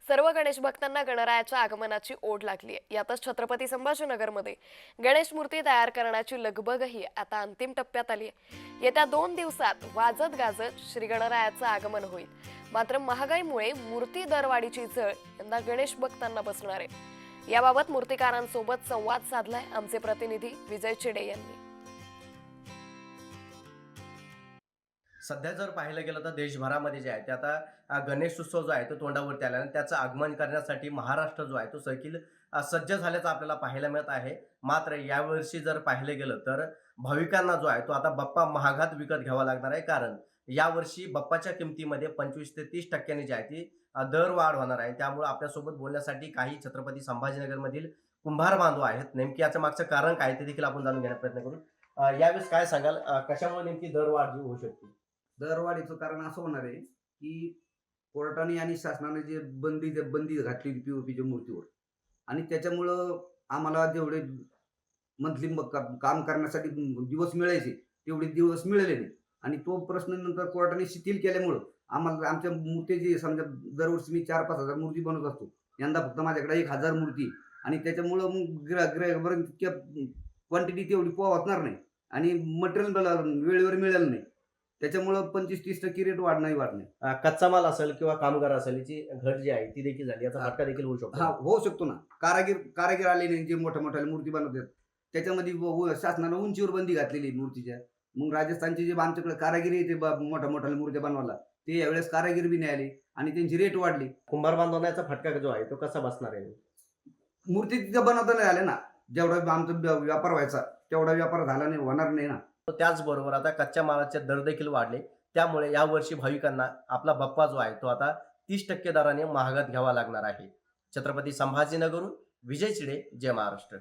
सर्व गणेश भक्तांना गणरायाच्या आगमनाची ओढ लागली आहे. यातच छत्रपती संभाजीनगरमध्ये गणेश मूर्ती तयार करण्याची लगबगही आता अंतिम टप्प्यात आली आहे. येत्या 2 दिवसात वाजत गाजत श्री गणरायाचं आगमन होईल. मात्र महागाईमुळे मूर्ती दरवाढीची झळ यंदा गणेश भक्तांना बसणार आहे. याबाबत मूर्तिकारांसोबत संवाद साधलाय आमचे प्रतिनिधी विजय चिडे यांनी. सध्या जर पाहिलं गेलं तर देशभरामध्ये जे आहे ते आता गणेश उत्सव जो आहे तो तोंडावरती आला आणि त्याचं आगमन करण्यासाठी महाराष्ट्र जो आहे तो सखील सज्ज झाल्याचं आपल्याला पाहायला मिळत आहे. मात्र यावर्षी जर पाहिलं गेलं तर भाविकांना जो आहे तो आता बाप्पा महागात विकत घ्यावा लागणार आहे. कारण यावर्षी बाप्पाच्या किमतीमध्ये 25 ते 30% जी आहे ती दरवाढ होणार आहे. त्यामुळे आपल्यासोबत बोलण्यासाठी काही छत्रपती संभाजीनगरमधील कुंभार बांधव आहेत. नेमकी याच्या मागचं कारण काय ते देखील आपण जाणून घेण्याचा प्रयत्न करू. यावेळेस काय सांगाल, कशामुळे नेमकी दरवाढ जी होऊ शकते? दरवाढीचं कारण असं होणार आहे की कोर्टाने आणि शासनाने जे बंदी घातली पीओपीच्या मूर्तीवर, आणि त्याच्यामुळं आम्हाला जेवढे मंथली काम करण्यासाठी दिवस मिळायचे तेवढे दिवस मिळाले नाही. आणि तो प्रश्न नंतर कोर्टाने शिथिल केल्यामुळं आम्हाला आमच्या मूर्तीची समजा दरवर्षी मी 4-5 हजार मूर्ती बनवत असतो. यंदा फक्त माझ्याकडे 1,000 मूर्ती, आणि त्याच्यामुळं मग ग्राहकापर्यंत तितक्या क्वांटिटी तेवढी पोहोचणार नाही आणि मटेरियल वेळेवर मिळालं नाही. त्याच्यामुळं 25-30% रेट वाढणार. कच्चा माल असेल किंवा कामगार असेल याची घट जी आहे ती देखील झाली, याचा फटका देखील होऊ हा, शकतो. होऊ शकतो ना. कारागीर आले नाही जे मोठ्या मोठ्या मूर्ती बनवतात, त्याच्यामध्ये शासनानं उंचीवर बंदी घातलेली आहे मूर्तीच्या. मग राजस्थानचे जे आमच्याकडे कारागिरी येते मोठ्या मोठ्या मूर्त्या बनवायला, ते यावेळेस कारागीर बी नाही आले आणि त्यांची रेट वाढली. कुंभार बांधवण्याचा फटका जो आहे तो कसा बसणार आहे? मूर्ती तिथं बनवता नाही आले ना. जेवढा आमचा व्यापार व्हायचा तेवढा व्यापार झाला नाही, होणार नाही ना. त्याचबरोबर आता कच्च्या मालाचे दर देखील वाढले. त्यामुळे यावर्षी भाविकांना आपला बाप्पा जो आहे तो आता 30% दराने महागात घ्यावा लागणार आहे. छत्रपती संभाजीनगरहून विजय चिडे, जय महाराष्ट्र.